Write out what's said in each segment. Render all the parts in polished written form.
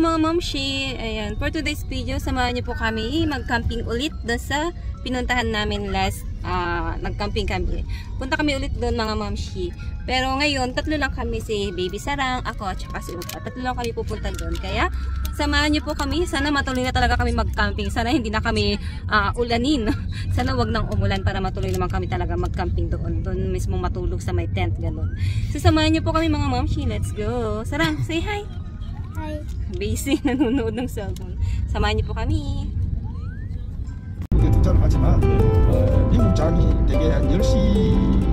mga mamshi, ayan, for today's video, samahan niyo po kami mag-camping ulit doon sa pinuntahan namin last, nag-camping kami. Punta kami ulit doon mga mamshi. Pero ngayon, tatlo lang kami, si Baby Sarang, ako, at saka si Upa. Tatlo lang kami pupunta doon. Kaya, samahan niyo po kami. Sana matuloy na talaga kami mag-camping. Sana hindi na kami ulanin. Sana wag nang umulan para matuloy naman kami talaga mag-camping doon. Doon mismo matulog sa may tent, gano'n. So, samahan niyo po kami mga mamshi. Let's go. Sarang, say hi. Hi. Busy, nanonood ng cellphone. Samahan niyo po kami. 도착을 하지만 미국 장이 되게 한 10시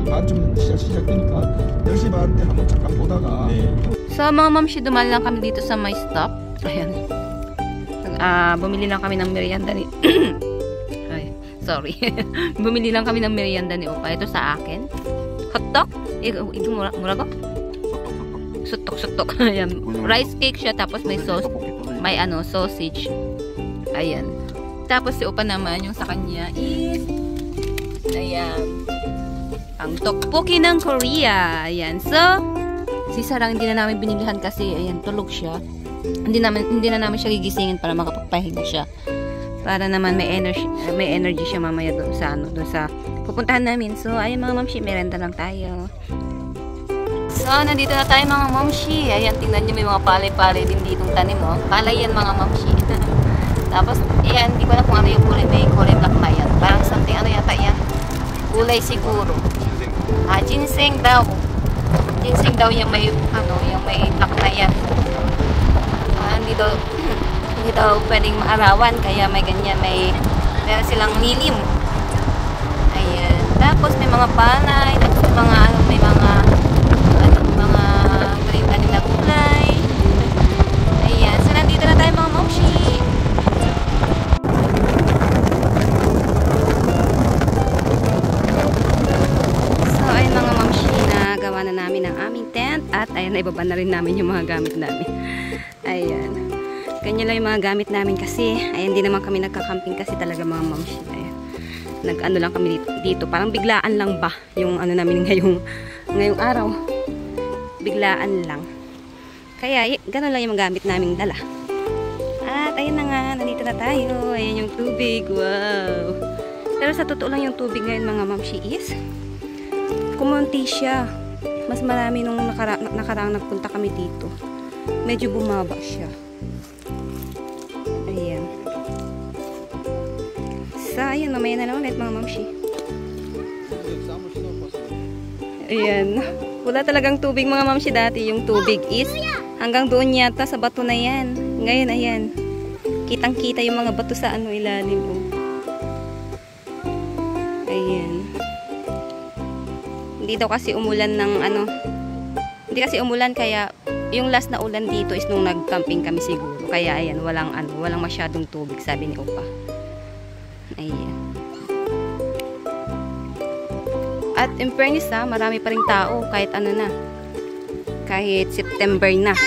반쯤 시작되니까 10시 반 때 한번 잠깐 보다가 So mga mamshi, dumaan lang kami dito sa my stop. Ayan. Bumili lang kami ng merienda ni Ay, sorry. Bumili lang kami ng merienda ni Opa. Ito sa akin. Hotdog? Ito murago? Sutok-sutok. Ayan. Rice cake siya, tapos may sauce. May sausage. Ayan. Tapos si Opa naman, yung sa kanya is ayan. Ang tteokbokki ng Korea. Ayan. So, si Sarang hindi na namin binilihan kasi ayan, tulog siya. Hindi na namin siya gigisingin para makapagpahinga siya. Para naman may energy siya mamaya doon sa pupuntahan namin. So, ayun mga mamshi, merenda lang tayo. So, nandito na tayo mga mamshi. Ayan, tingnan niyo may mga palay-palay din ditong tanim, oh. Palay yan mga mamshi. Tapos, ayan, hindi ko na kung ano yung kulay. May kulay black na yan. Parang something, ano yata yan? Kulay siguro. Ginseng daw. Ginseng daw yung may, yung may black na yan. Hindi daw pwedeng maarawan. Kaya may ganyan, meron silang lilim. Ayan. Tapos, may mga palay. Tapos, may mga tanim na kulay. Ayan. So, nandito na tayo mga mamshi. So, ayun mga mamshi, nagawa na namin ang aming tent. At ayan, naibaba na rin namin yung mga gamit namin. Ayan. Ganyan lang yung mga gamit namin kasi ayan, di naman kami nagka-camping kasi talaga mga mamshi. Ayan. Nag-ano lang kami dito. Parang biglaan lang ba yung namin ngayong araw. Biglaan lang. Kaya, gano'n lang yung gamit naming dala. At, ayun na nga, nandito na tayo. Ayan yung tubig. Wow! Pero sa totoo lang yung tubig ngayon mga mamshi is, kumunti siya. Mas marami nung nakaraang nagpunta kami dito. Medyo bumaba siya. Ayan. So, ayan, mamaya na lang ulit mga mamshi. Ayan. Wala talagang tubig mga mamshi dati. Yung tubig is hanggang doon yata sa bato na yan. Ngayon, ayan. Kitang-kita yung mga bato sa ilalim. Ayan. Hindi daw kasi umulan ng hindi kasi umulan kaya yung last na ulan dito is nung nag-camping kami siguro. Kaya ayan, walang masyadong tubig sabi ni Opa. Ayan. At in fairness marami pa ring tao kahit kahit September na.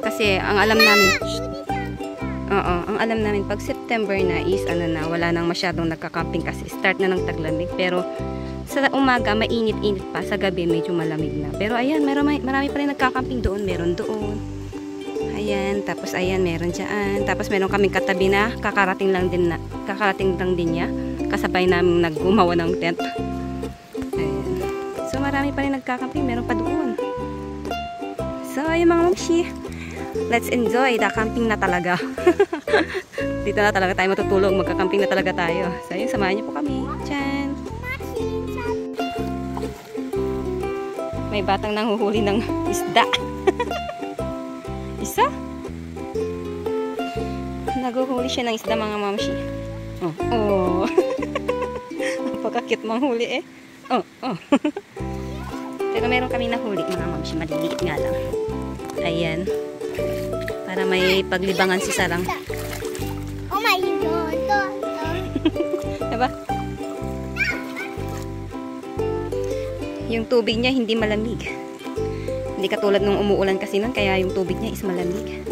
Kasi ang alam namin pag September na is wala nang masyadong nagka-camping kasi start na ng taglamig. Pero sa umaga mainit-init pa, sa gabi medyo malamig na. Pero ayan, marami pa rin nagka-camping doon, meron doon. Ayan, tapos ayan meron diyan. Tapos meron kaming katabi na kakarating lang din niya. Kasabay namin naggumawa ng tent. So, marami pa rin nagkakamping. Meron pa doon. So, ayun mga mamshi. Let's enjoy the camping na talaga. Dito na talaga tayo matutulog. Magkakamping na talaga tayo. So, ayun, samahan niyo po kami. Tiyan! May batang nanghuhuli ng isda. Isa? Naghuhuli siya ng isda mga mamshi. Oh. Napaka-cute manghuli eh. Oh. Pero meron kami nahuli mga mamshi, maliliit nga lang. Ayan. Para may paglibangan si Sarang. Oh my God. Diba? Yung tubig niya hindi malamig. Hindi katulad nung umuulan kasi nun, kaya yung tubig niya is malamig.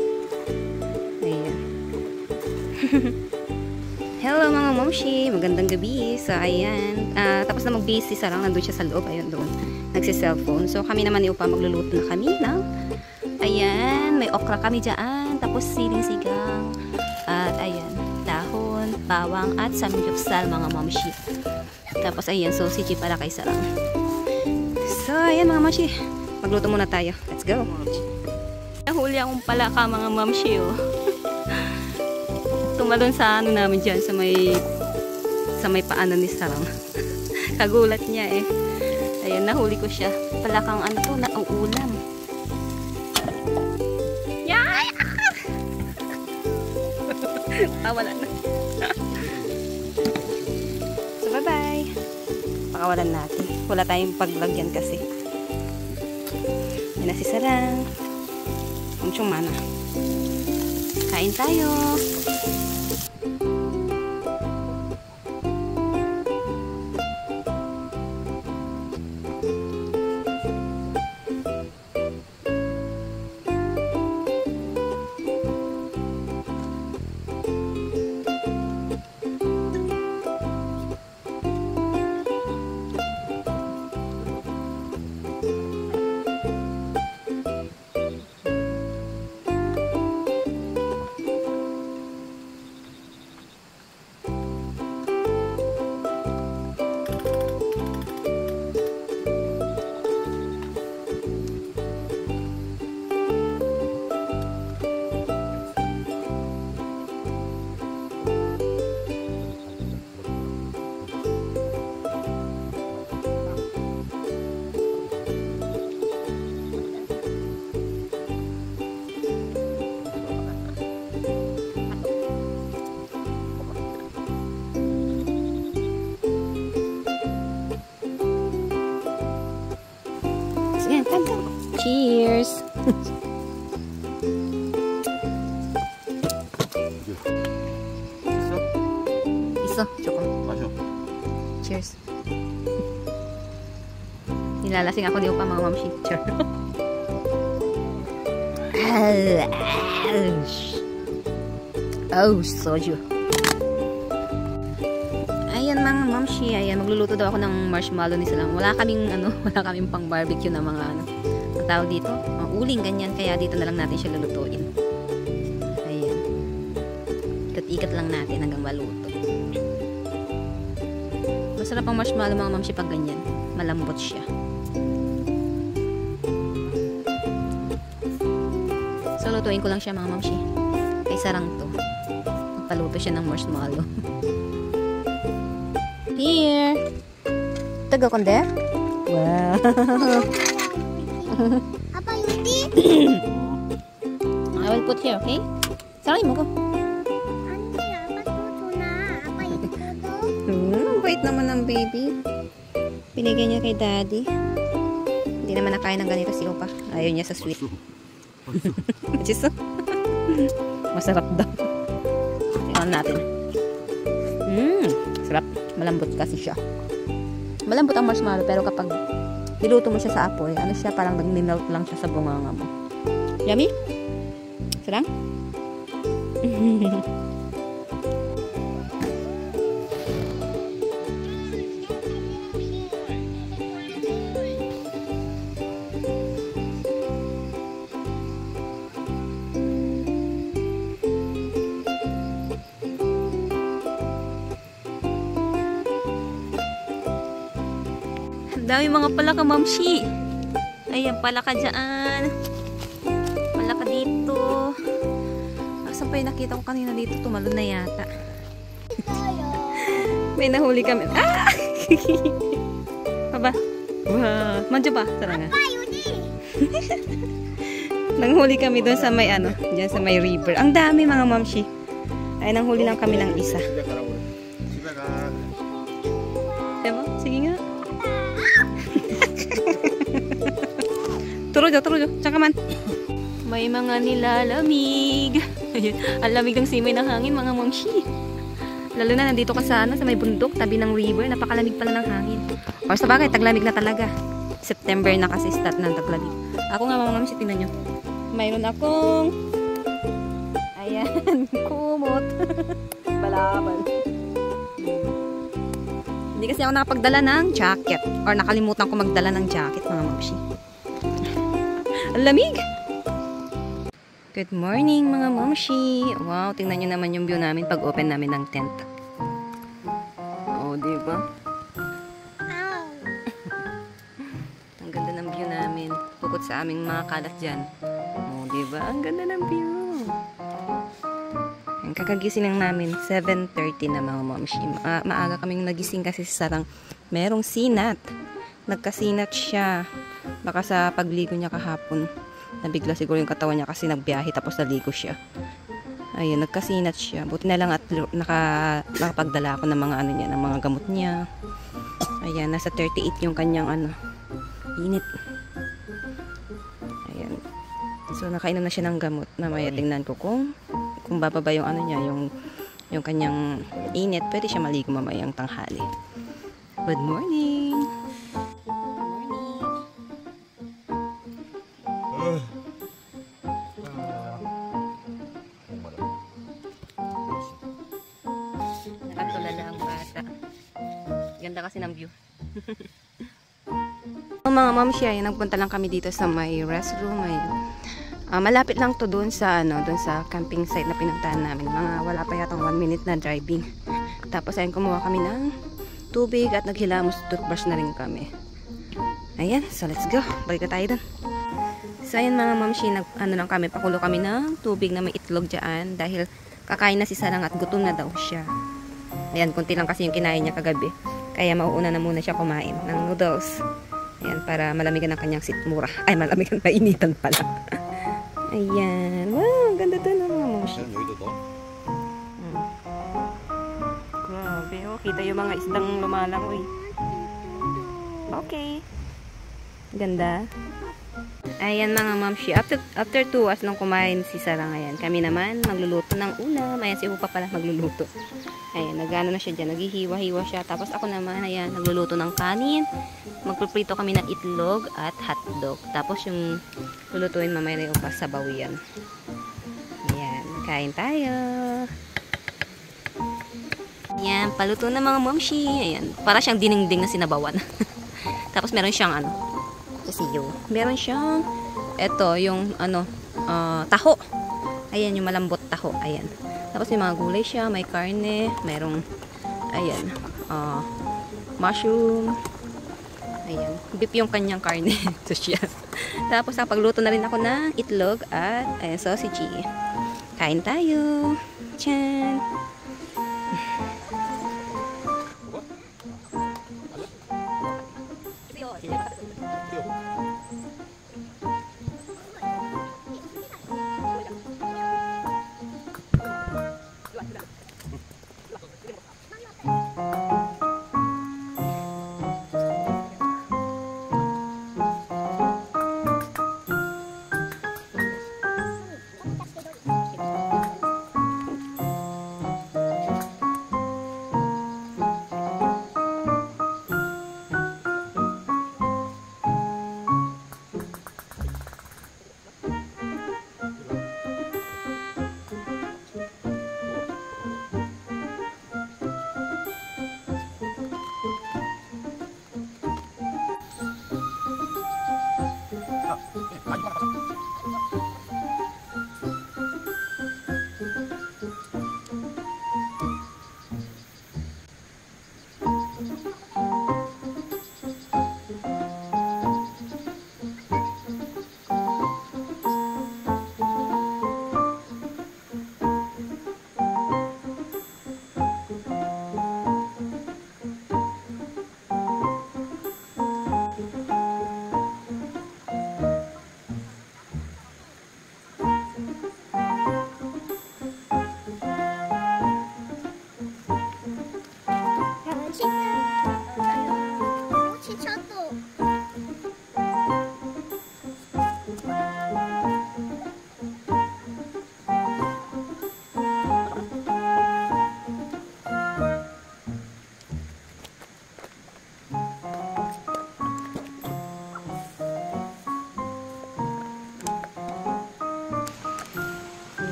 Ayan. Hello mga mamshi, magandang gabi. So ayan, tapos na mag-base si Sarang, nandun siya sa loob, ayun doon. Nagsi-cellphone. So kami naman ni Upa magluluto na kami ng ayan, may okra kami dyan. Tapos Tapos siling sigang. At ayan, dahon, bawang at samgyupsal mga mamshi. Tapos ayan, sausage para kay Sarang. So ayan mga mamshi, magluto muna tayo. Let's go. Nahuli akong palaka mga mamshi oh. Tumalon sa ano namin dyan, sa may paano ni Sarang. Kagulat niya eh. Ayan, nahuli ko siya. Palakang ano to, na ulam. Yay! Wala na. So, bye-bye. Pakawalan natin. Wala tayong paglagyan kasi. Yan na si Sarang. Muchong mana. Kain tayo. Cheers! Iso, choco. Cheers. Nilalasing ako di pa mga mamshi. Oh, soju. Ayan mga mamshi, ayan magluluto daw ako ng marshmallow ni Sarang. Wala kaming pang barbecue na mga ano. Ang tawag dito, uling ganyan, kaya dito na lang natin siya lulutuin. Ayan. Ikat-ikat lang natin hanggang maluto. Masarap ang marshmallow mga mamshi pag ganyan. Malambot siya. So lutuin ko lang siya mga mamshi. Kay Sarang to. Magpaluto siya ng marshmallow. Here. Taga konde? Wow. Apa Yudi? I will put here, okay? Sarang mo ko. Ante, apa tuh na? Apa itu tuh? Bait naman ng baby. Binigay niya kay daddy. Hindi naman nakain ng ganito si Opa. Ayaw niya sa sweet. Chiso. Masarap daw. Tingnan natin. Sarap. Malambot kasi siya. Malambot ang marshmallow pero kapag niluto mo siya sa apoy, ano siya, parang nag-melt lang siya sa bunganga mo. Yummy? Sarang? Dami mga palaka mamshi. Ayan, palaka dyan. Palaka dito. Asan pa yung nakita ko kanina dito? Tumalon na yata. May nahuli kami. Ah! Aba. Wow. Manjo ba? Sarang nga. Nanghuli kami doon sa may ano. Diyan sa may river. Ang dami mga mamshi. Ay, nanghuli lang kami ng isa. Diba? Sige nga. Turo, tsaka man. May mga nilalamig. Ang lamig ng simay ng hangin, mga mamshi. Lalo na nandito ka sa, sa may bundok, tabi ng river. Napakalamig pala ng hangin. O sa bagay, taglamig na talaga. September na kasi start ng taglamig. Ako nga mga mamshi, tingnan nyo. Mayroon akong ayan, kumot. Balabal. Hindi kasi ako nakapagdala ng jacket. Or nakalimutan ko magdala ng jacket, mga mamshi. Ang lamig! Good morning mga momshi! Wow, tingnan nyo naman yung view namin pag open namin ng tent. Oh, diba? Ow. Ang ganda ng view namin. Bukod sa aming mga kalat dyan. Oh, diba? Ang ganda ng view. Ang kakagising lang namin, 7:30 na mga momshi. Maaga kaming nagising kasi sa sarang merong sinat. Nagkasinat siya. Baka sa pagligo niya kahapon. Nabigla siguro yung katawan niya kasi nagbiyahe tapos naligo siya. Ayun, nagkasinat siya. Buti na lang at nakapagdala ako ng mga ano niya, ng mga gamot niya. Ayan, nasa 38 yung kanyang init. Ayan. So nakainom na siya ng gamot. Mamaya tingnan ko kung bababa yung ano niya, yung kanyang init. Pwede siya maligo mamayang tanghali. Good morning. Nakatulala ang bata. Ganda kasi ng view. Mga momshi, ay nagpunta lang kami dito sa may restroom. Malapit lang to doon sa camping site na pinuntahan namin. Wala pa yatang 1 minute na driving. Tapos ayun, kumuha kami ng tubig at naghilamos, toothbrush na rin kami. Ayan, so let's go. Balik na tayo doon. So ayan mga momshi, lang kami, pakulo kami ng tubig na may itlog dyan dahil kakain na si Sarang at gutom na daw siya. Ayan, kunti lang kasi yung kinain niya kagabi. Kaya mauuna na muna siya kumain ng noodles. Ayan, para malamigan ang kanyang sitmura. Ay, malamigan, mainitan pala. Ayan. Wow, ang ganda doon mga momshi. Grabe, oh. Kita yung mga isdang lumalangoy. Okay. Ganda. Ayan mga momshi, after 2 hours nung kumain si Sarang, ayan, kami naman magluluto ng ulam. Ayan, si Upa pala magluluto. Ayan, nagano na siya dyan, naghihiwa-hiwa siya. Tapos ako naman, ayan, nagluluto ng kanin. Magpiprito kami ng itlog at hotdog. Tapos yung lulutuin mamaya na yung Upa, sabaw yan. Ayan, kain tayo. Ayan, paluto na mga momshi. Ayan, para siyang dinengdeng na sinabawan. Tapos meron siyang meron siyang yung taho. Ayan, yung malambot taho. Ayan. Tapos may mga gulay siya, may karne, mayroong mushroom. Ayan, beef yung kanyang karne. Ito siya. Tapos pagluto na rin ako ng itlog at sausage. Kain tayo. Tiyan.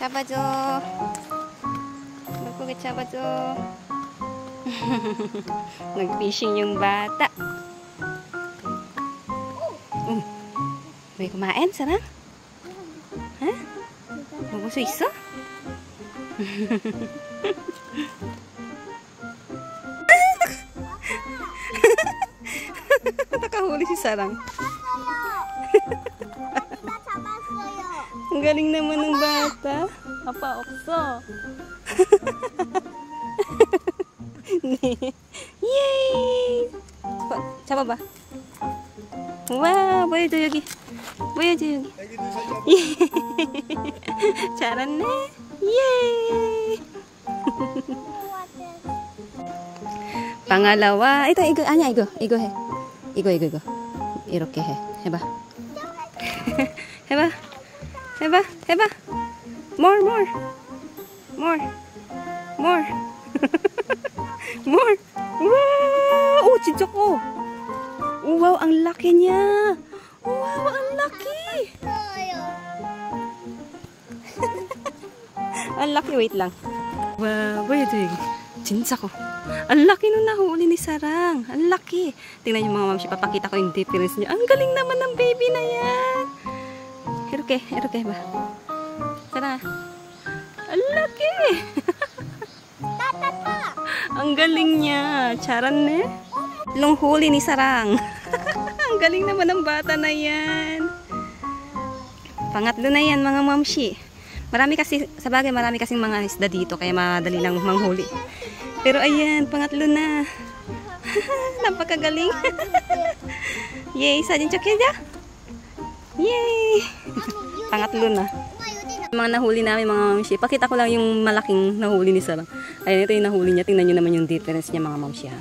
잡아줘. 물고기 잡아줘. Nag-fishing yung bata. May kumain, Sarang? 수 있어? Nakahuli si Sarang. 언니가 잡았어요. Ang galing naman ng bata. Apa, okso. Yay! 잡아봐. 와, 보여줘 여기. 보여줘 여기. 잘했네. Yay! Pangalawa. Ito, 아니야, 이거 해. 이거. 이렇게 해. 해봐. 해봐. More. Wow! Oh, 진짜 커. Wow, ang laki niya. Wow, ang laki. Ang laki, wait lang. Wow, boyado yun. 진짜 커. Ang laki nung nahuli ni Sarang. Ang laki. Tingnan yung mga mamsi, papakita ko yung difference niya. Ang galing naman ng baby na yan. Iroke ba? Sarang. Ang laki. Ang galing niya. Charane. Long huli ni Sarang. Ang galing naman ng bata na yan. Pangatlo na yan mga mamsi. Marami kasing mga isda dito kaya madali lang manghuli. Pero ayan, pangatlo na. Napakagaling. Yay, sajin chakya. Yay. Pangatlo na. Mga nahuli namin mga mamsi. Pakita ko lang yung malaking nahuli ni Sarang. Ayan, ito yung nahuli niya. Tingnan nyo naman yung difference niya mga mamsi ha.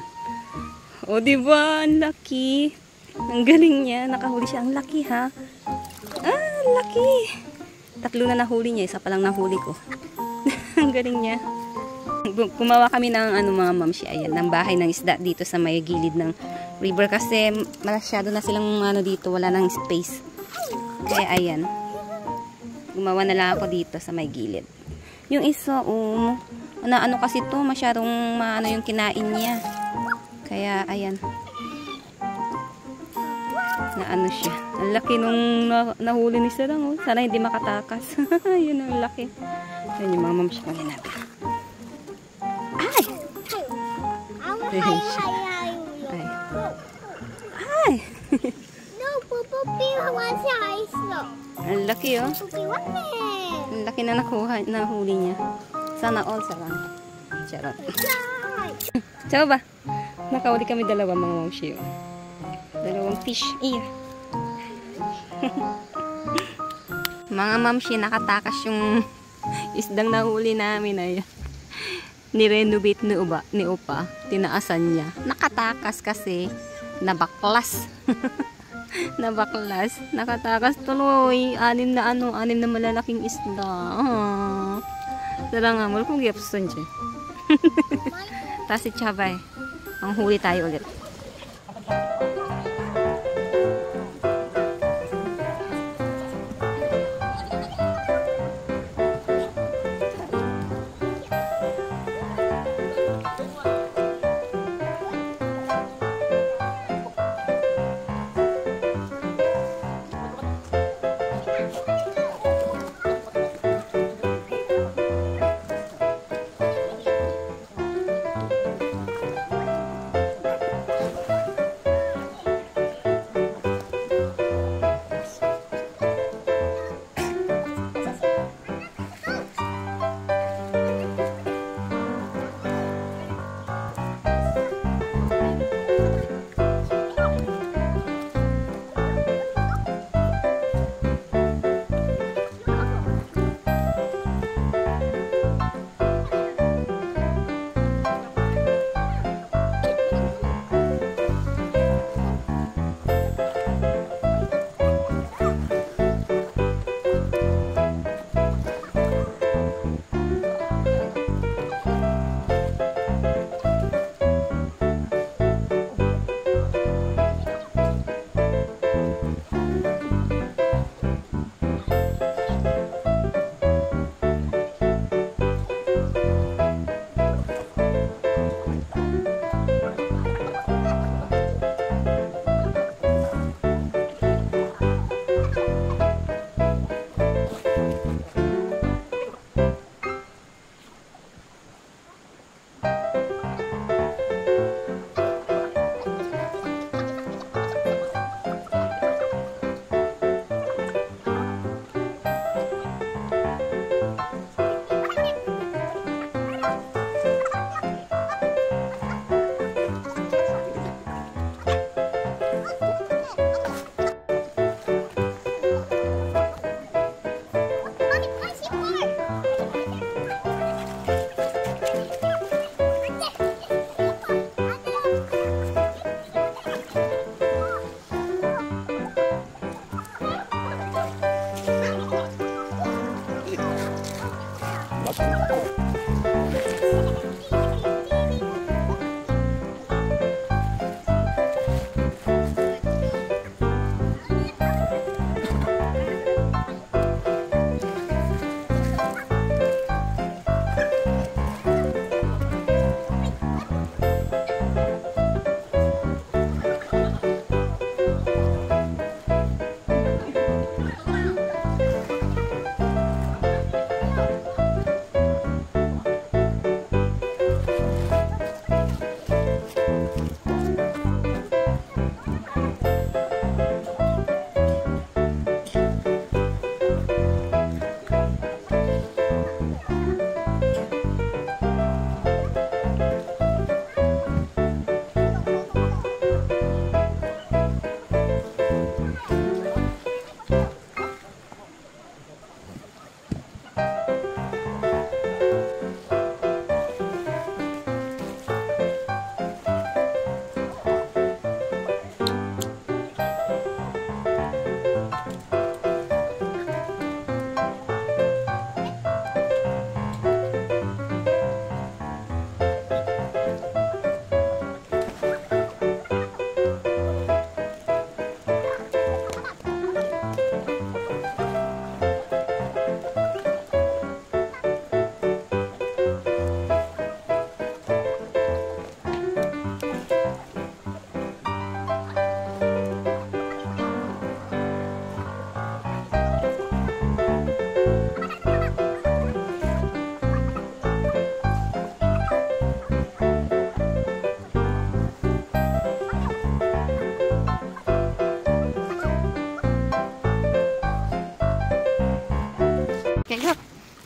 O diba, ang laki. Ang galing niya. Nakahuli siya. Ang laki ha. Ang laki. Tatlo na nahuli niya. Isa pa lang nahuli ko. Ang galing niya. Kumawa kami ng mga mamsi. Ayan, ng bahay ng isda dito sa may gilid ng river. Kasi masyado na silang dito. Wala nang space. Kaya ayan. Gumawa na lang ako dito sa may gilid. Yung isa, ano kasi to, masyadong yung kinain niya. Kaya, ayan. Na siya. Ang laki nung nahuli ni Sarang. Sana hindi makatakas. Yun ang laki. Yan yung mga mamsi pang natin. Ay! Ay! Ang laki Ang laki na nahuli niya. Sana all Sarang. Charot. Tsaka ba? Nakahuli kami dalawa mga mamsi. Dalawang fish. Iya. Mga mamsi, nakatakas yung isdang nahuli namin. Ayan. Nirenovate ni Opa. Tinaasan niya. Nakatakas kasi nabaklas. Nabaklas. Nakatakas tuloy. Anim na malalaking isda. Sarang nga. Wala kong gipson dyan. Tapos si Chabay. Ang huli tayo ulit.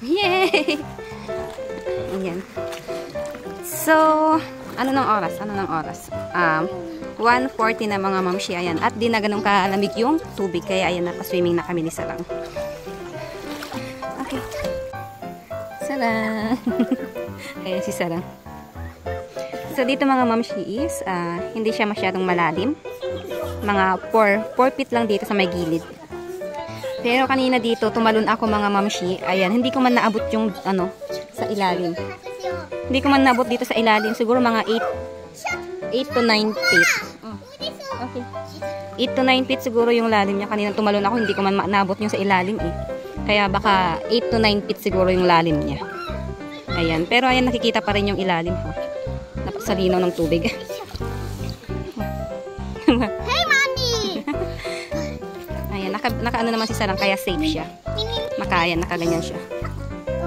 Yay! Ayan. So, ano ng oras? 1:40 na mga mamshi. Ayan. At di na ganun kalamig yung tubig. Kaya ayan, nakaswimming na kami ni Sarang. Okay. Sarang. Ayan si Sarang. So, dito mga mamshi is, hindi siya masyadong malalim. Mga 4 feet lang dito sa may gilid. Pero kanina dito, tumalon ako mga mamshi. Ayan, hindi ko man naabot yung, sa ilalim. Hindi ko man naabot dito sa ilalim. Siguro mga 8 to 9 feet. Okay. 8 to 9 feet siguro yung lalim niya. Kanina tumalon ako, hindi ko man naabot yung sa ilalim eh. Kaya baka 8 to 9 feet siguro yung lalim niya. Ayan, pero ayan, nakikita pa rin yung ilalim. Napasalinaw ng tubig. Hey, Mommy! Ayan, naka-ano naman si Sarang, kaya safe siya. Nakaganyan siya.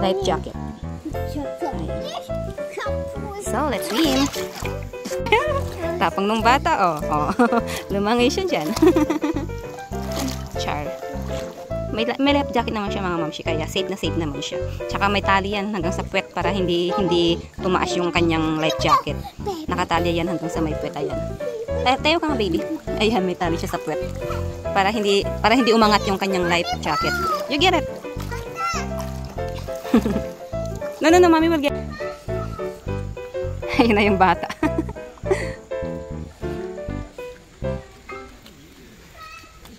Life jacket. So, let's swim. Tapang nung bata, oh. Lumangay siya dyan. Char. May life jacket naman siya mga mamshi, kaya safe na safe naman siya. Tsaka may tali yan hanggang sa puwet para hindi tumaas yung kanyang life jacket. Nakatali yan hanggang sa may puwet, ayan. Tayo ka nga, baby. Ayan, may tali siya sa puwet. Para hindi umangat yung kanyang life jacket. You get it? No, mommy will get it. Ayun na yung bata.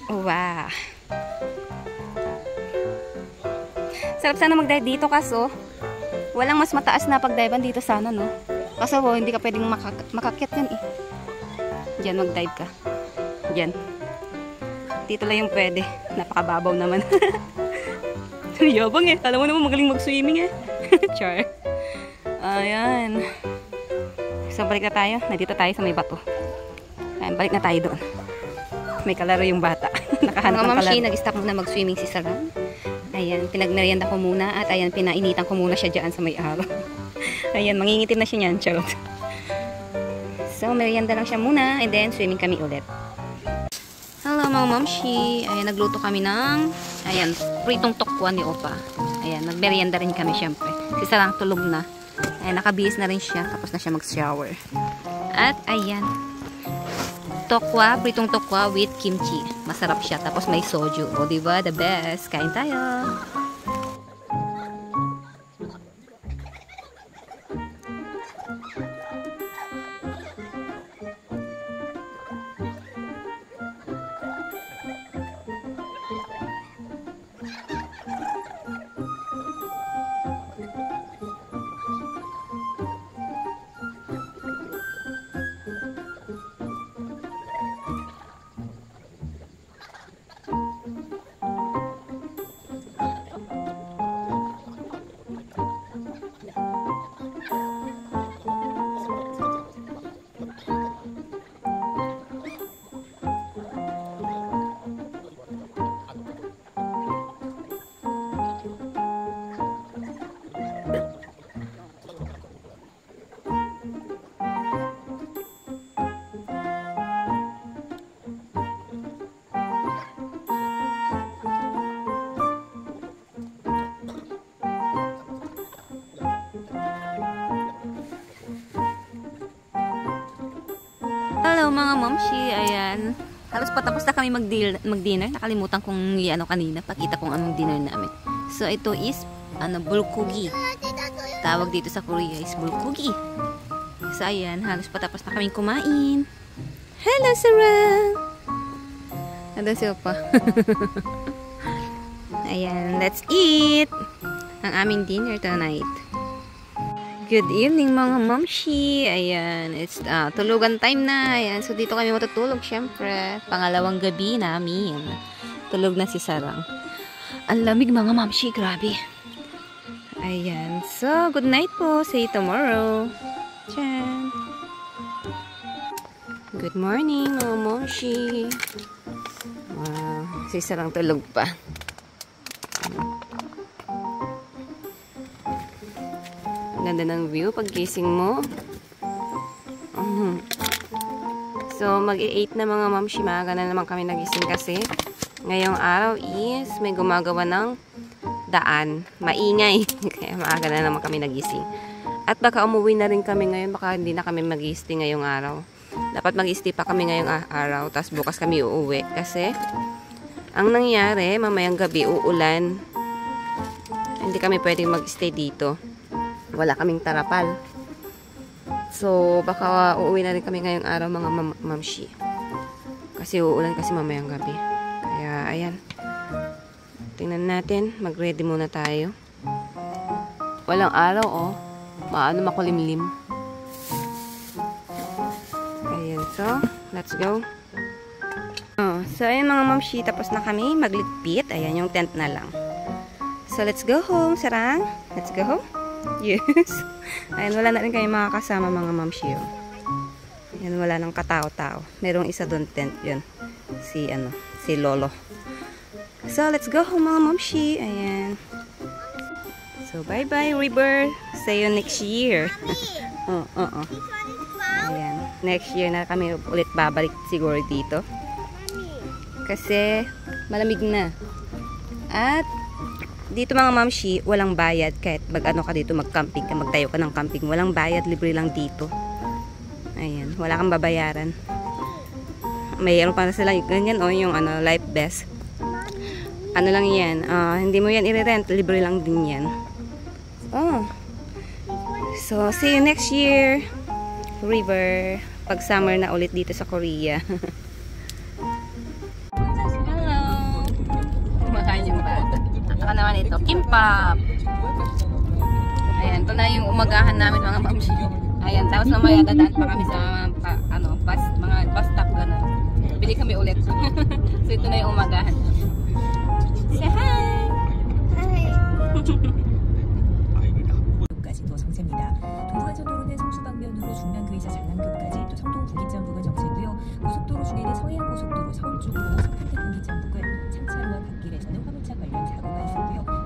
Wow. Sarap sana mag-dive dito kaso walang mas mataas na pag-divean dito sana, no? Kaso hindi ka pwedeng makakyat yan eh. Diyan mag-dive ka. Diyan. Dito lang yung pwede. Napakababaw naman. Yabang eh. Alam mo naman magaling mag-swimming eh. Char. Ayan. So balik na tayo. Nandito tayo sa may bato. Ayan, balik na tayo doon. May kalaro yung bata. Nakahanap ng kalaro. Nag-stop muna mag-swimming si Sarang. Ayan, pinagmerienda ko muna at ayan, pinainitan ko muna siya dyan sa may araw. Ayan, mangingitim na siya niyan, charot. So, merienda lang siya muna and then swimming kami ulit. Hello mga mamshi. Ayan, nagluto kami ng, ayan, pritong tokwa ni Opa. Ayan, nagmerienda rin kami syempre. Si Sarang tulog na. Ayan, nakabihis na rin siya. Tapos na siya mag-shower. At ayan, tokwa, pritong tokwa with kimchi. Masarap siya. Tapos may soju. O, diba? The best. Kain tayo. Hello mga mamshi, ayan. Halos patapos na kami mag-dinner. Nakalimutan kong ano kanina, pakita kong anong dinner namin. So ito is bulgogi. Tawag dito sa Korea is bulgogi. So ayan, halos patapos na kami kumain. Hello Sarang! Ano siya pa? Ayan, let's eat! Ang aming dinner tonight. Good evening mga mamshi. Ayan, it's tulugan time na. Ayan, so dito kami matutulog syempre. Pangalawang gabi namin. Tulog na si Sarang. Ang lamig mga mamshi, grabe. Ayan, so good night po. See you tomorrow. Tiyan. Good morning mga mamshi. Wow, si Sarang tulog pa. Ganda ng view pag gising mo. So mag-8 na mga mamshi, maaga na naman kami nagising kasi ngayong araw is may gumagawa ng daan, maingay. Kaya maaga na naman kami nagising. At baka umuwi na rin kami ngayon, baka hindi na kami mag-stay ngayong araw. Dapat mag-stay pa kami ngayong araw, tapos bukas kami uuwi kasi ang nangyari mamayang gabi uulan. Hindi kami pwedeng mag-stay dito. Wala kaming tarapal. So, baka uuwi na rin kami ngayong araw mga mamshi. Kasi uulan kasi mamayang gabi. Kaya, ayan. Tingnan natin. Mag-ready muna tayo. Walang araw, oh. Maano makulimlim. Ayan, so, let's go. Oh, so, ayan mga mamshi. Tapos na kami magligpit. Ayan, yung tent na lang. So, let's go home, Sarang. Let's go home. Yes. Ayan, wala na rin kayo makakasama mga mamshi. Ayan, wala nang katao-tao. Merong isa doon tent yun. Si Lolo. So, let's go home mga mamshi. Ayan. So, bye-bye, River. See you next year. Ayan. Next year na kami ulit babalik siguro dito. Kasi, malamig na. At, dito mga mamshi, walang bayad kahit mag-ano ka dito, mag-camping ka, magtayo ka ng camping. Walang bayad, libre lang dito. Ayan, wala kang babayaran. Mayroon pa na sila ganyan, oh, yung life vest. Ano lang yan, hindi mo yan i-rent, libre lang din yan. Oh. So, see you next year, River. Pag summer na ulit dito sa Korea. Ano naman ito? Kimbap. Ayan, ito na yung umagahan namin mga mamshi. Ayan, tapos mamaya dadaan pa kami sa mga bus stop gano'n. Bili kami ulit. So ito na yung umagahan. Say hi! Hi! 까지도 정체입니다. 동부간선도로는 성수방면으로 중랑교에서 장남교까지 또 성동 분기점 부근 정체고요. 고속도로 중에는 서해안고속도로 서울 쪽으로 서탄대 분기점 부근 3차로와 갓길에서는 화물차 관련 사고가 있었고요.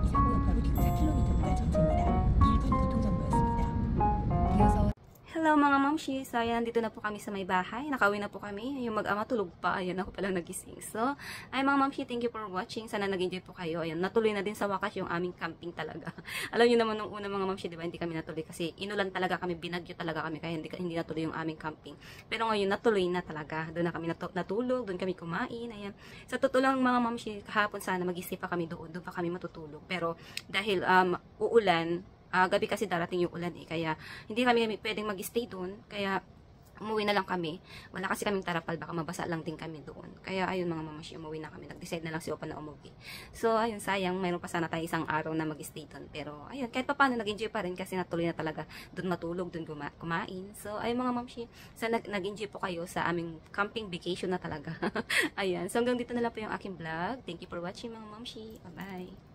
Hello mga mamshi, so ayan, dito na po kami sa may bahay, nakauwi na po kami, yung mag-ama tulog pa, ayan ako palang nagising. So, ay mga mamshi, thank you for watching, sana nag-enjoy po kayo, ayan, natuloy na din sa wakas yung aming camping talaga. Alam niyo naman nung una mga mamshi, diba, hindi kami natuloy kasi inulan talaga kami, binagyo talaga kami, kaya hindi natuloy yung aming camping. Pero ngayon, natuloy na talaga, doon na kami natulog, doon kami kumain, ayan. Sa totoo lang mga mamshi, kahapon sana mag-isip pa kami doon pa kami matutulog, pero dahil uulan, gabi kasi darating yung ulan kaya hindi kami pwedeng mag-stay doon, kaya umuwi na lang kami. Wala kasi kaming tarapal, baka mabasa lang din kami doon. Kaya ayun mga mamashi, umuwi na kami. Nag-decide na lang si Opa na umuwi. So ayun, sayang, mayroon pa sana tayo isang araw na mag-stay doon. Pero ayun, kahit pa paano nag-enjoy pa rin kasi natuloy na talaga doon matulog, doon kumain. So ayun mga mamashi, sana nag-enjoy po kayo sa aming camping vacation na talaga. Ayan, so hanggang dito na lang po yung aking vlog. Thank you for watching mga mamashi. Bye-bye.